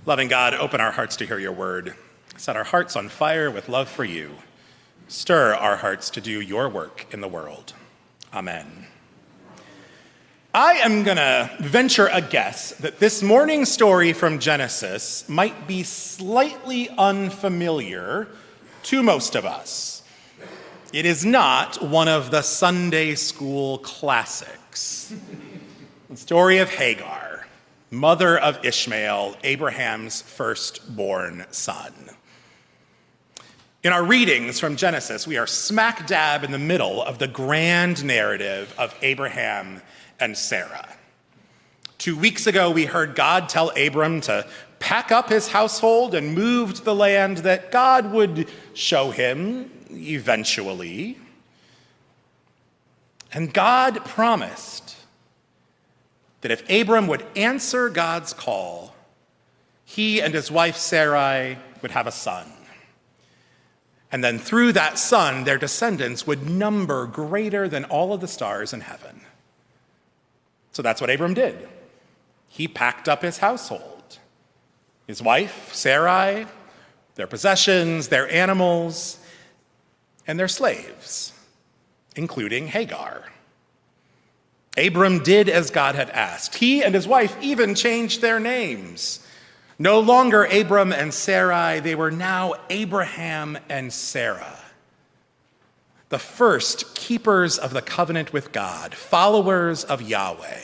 Loving God, open our hearts to hear your word. Set our hearts on fire with love for you. Stir our hearts to do your work in the world. Amen. I am going to venture a guess that this morning's story from Genesis might be slightly unfamiliar to most of us. It is not one of the Sunday school classics. The story of Hagar, mother of Ishmael, Abraham's firstborn son. In our readings from Genesis, we are smack dab in the middle of the grand narrative of Abraham and Sarah. 2 weeks ago, we heard God tell Abram to pack up his household and move to the land that God would show him eventually. And God promised that if Abram would answer God's call, he and his wife Sarai would have a son. And then through that son, their descendants would number greater than all of the stars in heaven. So that's what Abram did. He packed up his household, his wife, Sarai, their possessions, their animals, and their slaves, including Hagar. Abram did as God had asked. He and his wife even changed their names. No longer Abram and Sarai, they were now Abraham and Sarah, the first keepers of the covenant with God, followers of Yahweh.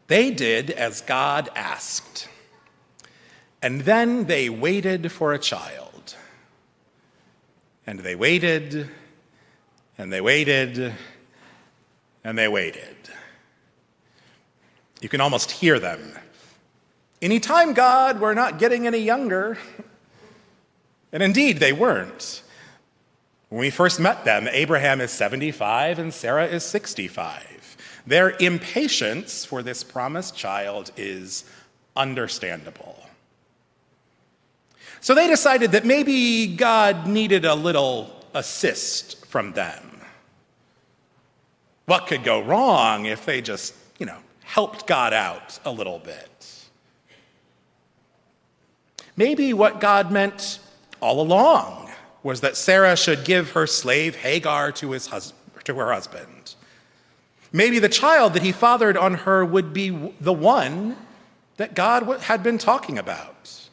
They did as God asked, and then they waited for a child. And they waited, and they waited, and they waited. You can almost hear them. Anytime, God, we're not getting any younger. And indeed, they weren't. When we first met them, Abraham is 75 and Sarah is 65. Their impatience for this promised child is understandable. So they decided that maybe God needed a little assist from them. What could go wrong if they just, helped God out a little bit? Maybe what God meant all along was that Sarah should give her slave Hagar to her husband. Maybe the child that he fathered on her would be the one that God had been talking about.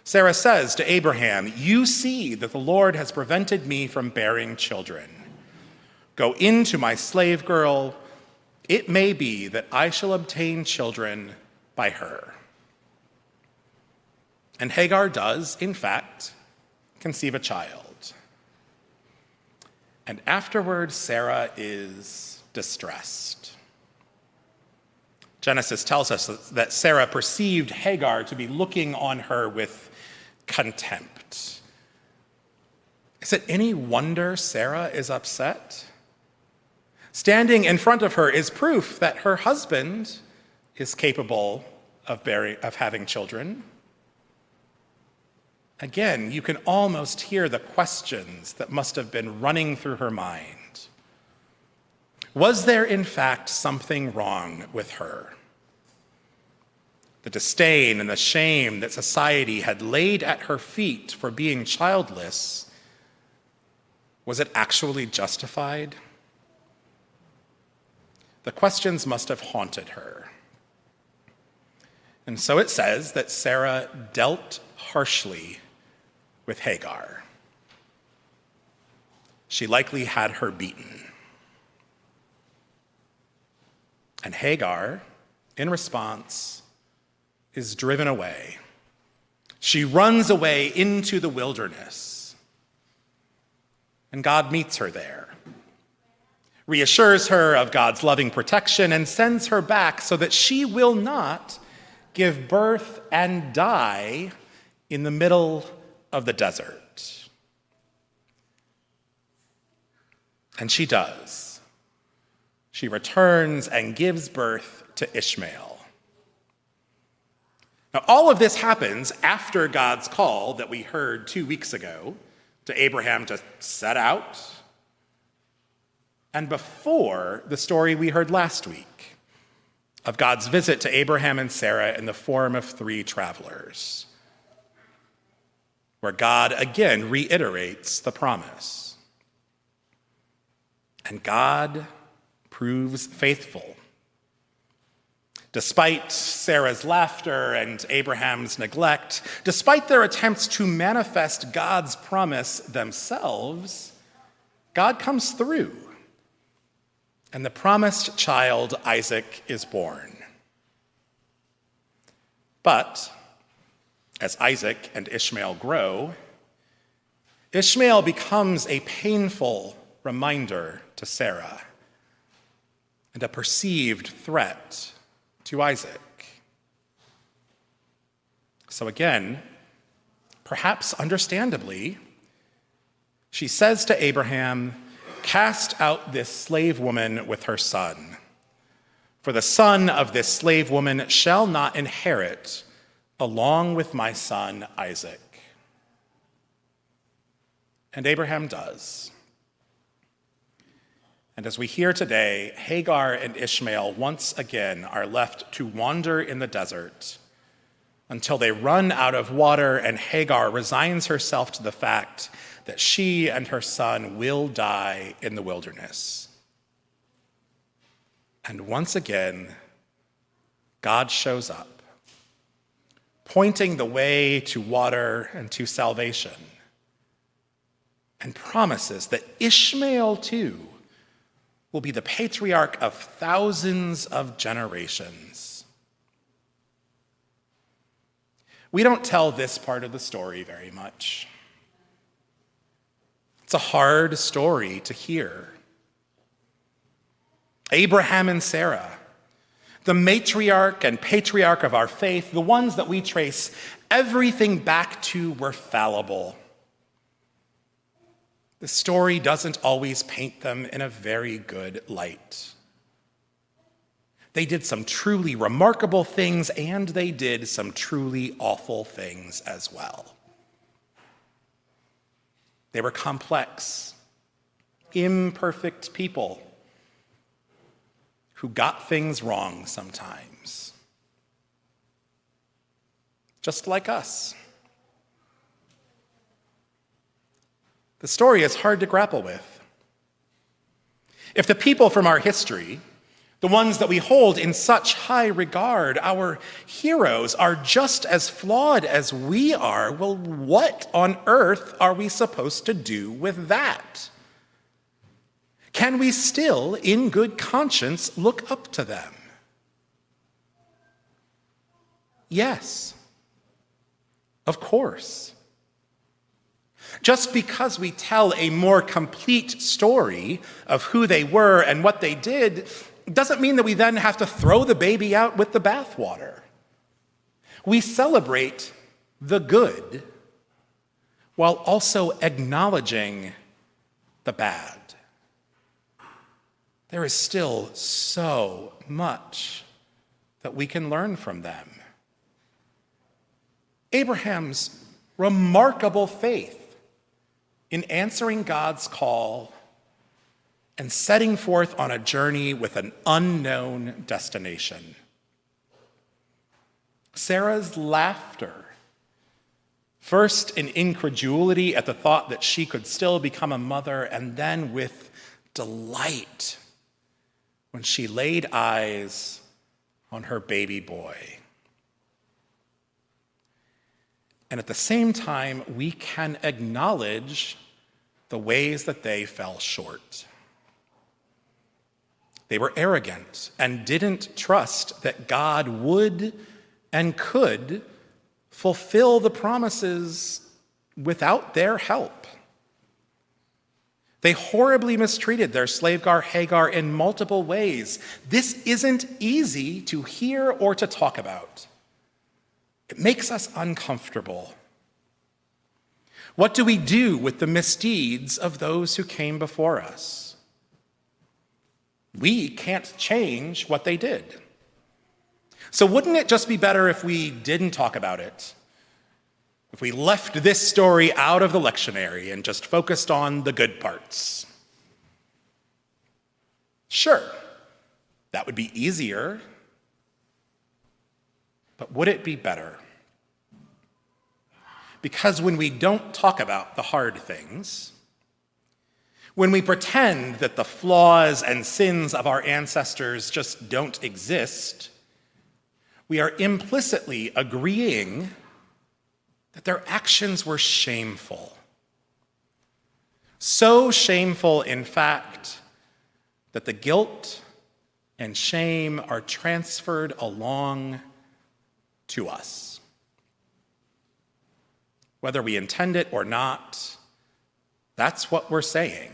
Sarah says to Abraham, "You see that the Lord has prevented me from bearing children. Go into my slave girl. It may be that I shall obtain children by her." And Hagar does, in fact, conceive a child. And afterward, Sarah is distressed. Genesis tells us that Sarah perceived Hagar to be looking on her with contempt. Is it any wonder Sarah is upset? Standing in front of her is proof that her husband is capable of having children. Again, you can almost hear the questions that must have been running through her mind. Was there, in fact, something wrong with her? The disdain and the shame that society had laid at her feet for being childless, was it actually justified? The questions must have haunted her. And so it says that Sarah dealt harshly with Hagar. She likely had her beaten. And Hagar, in response, is driven away. She runs away into the wilderness. And God meets her there, reassures her of God's loving protection, and sends her back so that she will not give birth and die in the middle of the desert. And she does. She returns and gives birth to Ishmael. Now, all of this happens after God's call that we heard 2 weeks ago to Abraham to set out, and before the story we heard last week of God's visit to Abraham and Sarah in the form of three travelers, where God again reiterates the promise. And God proves faithful. Despite Sarah's laughter and Abraham's neglect, despite their attempts to manifest God's promise themselves, God comes through, and the promised child, Isaac, is born. But as Isaac and Ishmael grow, Ishmael becomes a painful reminder to Sarah and a perceived threat to Isaac. So again, perhaps understandably, she says to Abraham, "Cast out this slave woman with her son, for the son of this slave woman shall not inherit along with my son Isaac." And Abraham does. And as we hear today, Hagar and Ishmael once again are left to wander in the desert until they run out of water, and Hagar resigns herself to the fact that she and her son will die in the wilderness. And once again, God shows up, pointing the way to water and to salvation, and promises that Ishmael too will be the patriarch of thousands of generations. We don't tell this part of the story very much. It's a hard story to hear. Abraham and Sarah, the matriarch and patriarch of our faith, the ones that we trace everything back to, were fallible. The story doesn't always paint them in a very good light. They did some truly remarkable things, and they did some truly awful things as well. They were complex, imperfect people who got things wrong sometimes, just like us. The story is hard to grapple with. If the people from our history, the ones that we hold in such high regard, our heroes, are just as flawed as we are, well, what on earth are we supposed to do with that? Can we still, in good conscience, look up to them? Yes, of course. Just because we tell a more complete story of who they were and what they did doesn't mean that we then have to throw the baby out with the bathwater. We celebrate the good while also acknowledging the bad. There is still so much that we can learn from them. Abraham's remarkable faith in answering God's call and setting forth on a journey with an unknown destination. Sarah's laughter, first in incredulity at the thought that she could still become a mother, and then with delight when she laid eyes on her baby boy. And at the same time, we can acknowledge the ways that they fell short. They were arrogant and didn't trust that God would and could fulfill the promises without their help. They horribly mistreated their slave girl Hagar in multiple ways. This isn't easy to hear or to talk about. It makes us uncomfortable. What do we do with the misdeeds of those who came before us? We can't change what they did. So wouldn't it just be better if we didn't talk about it? If we left this story out of the lectionary and just focused on the good parts? Sure, that would be easier But would it be better? Because when we don't talk about the hard things, when we pretend that the flaws and sins of our ancestors just don't exist, we are implicitly agreeing that their actions were shameful. So shameful, in fact, that the guilt and shame are transferred along to us. Whether we intend it or not, that's what we're saying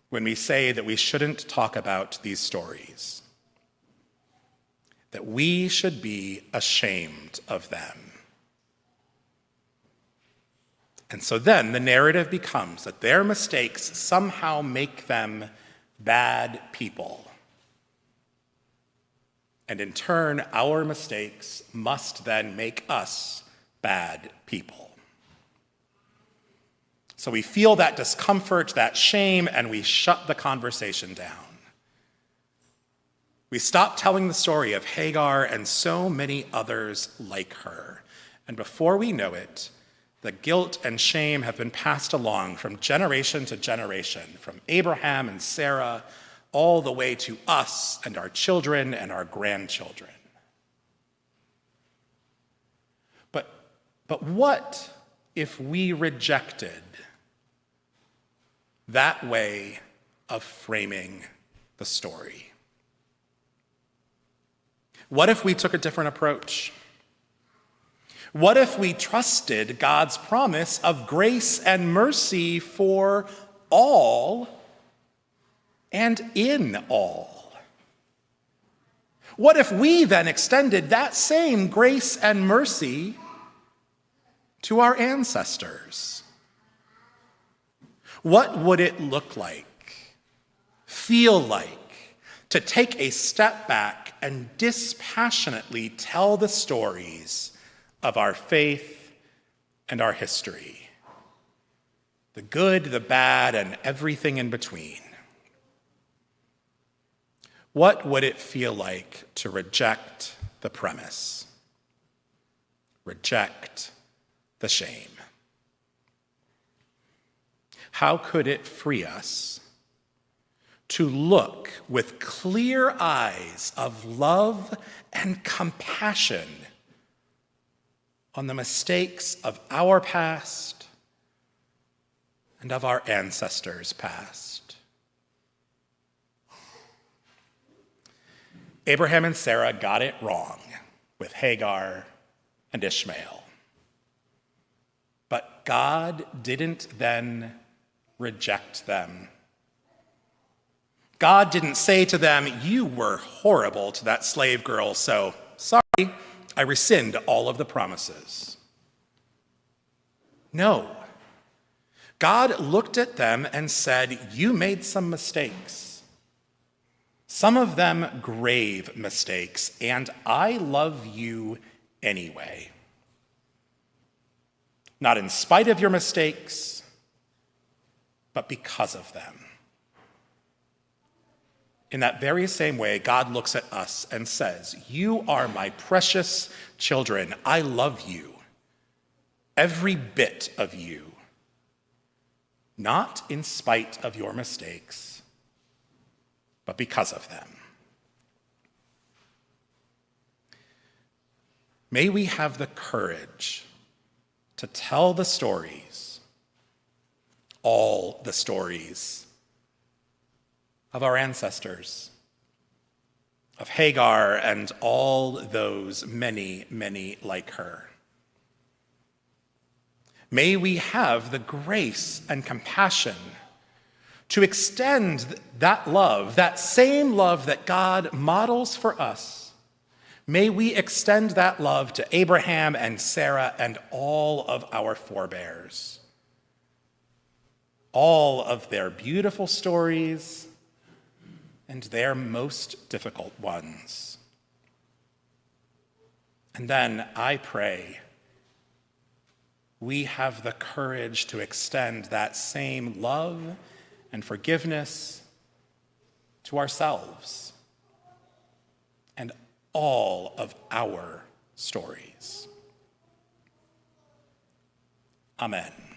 when we say that we shouldn't talk about these stories, that we should be ashamed of them. And so then the narrative becomes that their mistakes somehow make them bad people. And in turn, our mistakes must then make us bad people. So we feel that discomfort, that shame, and we shut the conversation down. We stop telling the story of Hagar and so many others like her. And before we know it, the guilt and shame have been passed along from generation to generation, from Abraham and Sarah all the way to us and our children and our grandchildren. But what if we rejected that way of framing the story? What if we took a different approach? What if we trusted God's promise of grace and mercy for all and in all? What if we then extended that same grace and mercy to our ancestors? What would it look like, feel like, to take a step back and dispassionately tell the stories of our faith and our history, the good, the bad, and everything in between? What would it feel like to reject the premise, reject the shame? How could it free us to look with clear eyes of love and compassion on the mistakes of our past and of our ancestors' past? Abraham and Sarah got it wrong with Hagar and Ishmael. But God didn't then reject them. God didn't say to them, "You were horrible to that slave girl, so sorry, I rescind all of the promises." No. God looked at them and said, "You made some mistakes. Some of them grave mistakes, and I love you anyway. Not in spite of your mistakes, but because of them." In that very same way, God looks at us and says, "You are my precious children. I love you, every bit of you, not in spite of your mistakes, but because of them." May we have the courage to tell the stories, all the stories, of our ancestors, of Hagar and all those many, many like her. May we have the grace and compassion to extend that love, that same love that God models for us. May we extend that love to Abraham and Sarah and all of our forebears. All of their beautiful stories and their most difficult ones. And then I pray we have the courage to extend that same love and forgiveness to ourselves and all of our stories. Amen.